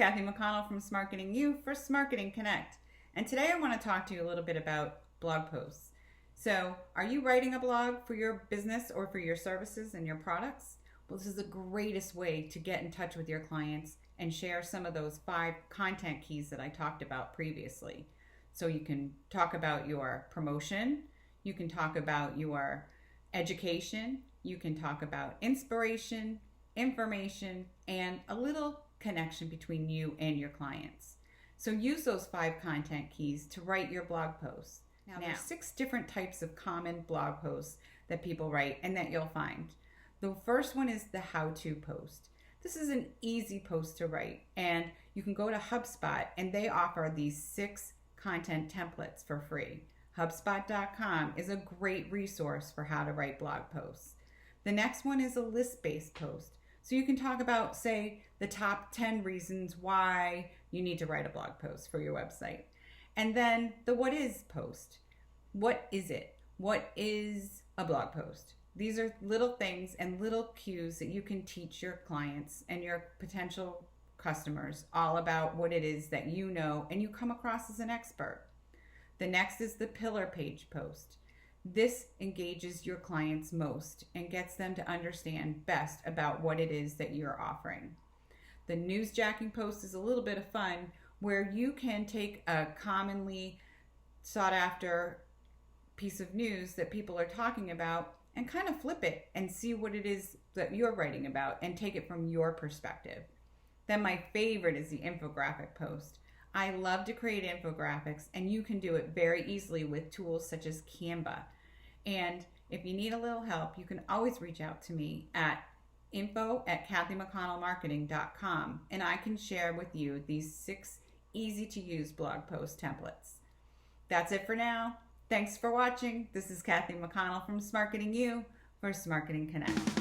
Kathy McConnell from Smarketing You for Smarketing Connect. And today I want to talk to you a little bit about blog posts. So, are you writing a blog for your business or for your services and your products? Well, this is the greatest way to get in touch with your clients and share some of those 5 content keys that I talked about previously. So you can talk about your promotion, you can talk about your education, you can talk about inspiration, information, and a little connection between you and your clients. So use those 5 content keys to write your blog posts. Now there's 6 different types of common blog posts that people write and that you'll find. The first one is the how-to post. This is an easy post to write, and you can go to HubSpot and they offer these 6 content templates for free. HubSpot.com is a great resource for how to write blog posts. The next one is a list-based post. So you can talk about, say, the top 10 reasons why you need to write a blog post for your website. And then the what is post. What is it? What is a blog post? These are little things and little cues that you can teach your clients and your potential customers all about what it is that you know and you come across as an expert. The next is the pillar page post. This engages your clients most and gets them to understand best about what it is that you're offering. The newsjacking post is a little bit of fun where you can take a commonly sought after piece of news that people are talking about and kind of flip it and see what it is that you're writing about and take it from your perspective. Then my favorite is the infographic post. I love to create infographics, and you can do it very easily with tools such as Canva. And if you need a little help, you can always reach out to me at info@kathymcconnellmarketing.com, and I can share with you these 6 easy-to-use blog post templates. That's it for now. Thanks for watching. This is Kathy McConnell from Smarketing You for Smarketing Connect.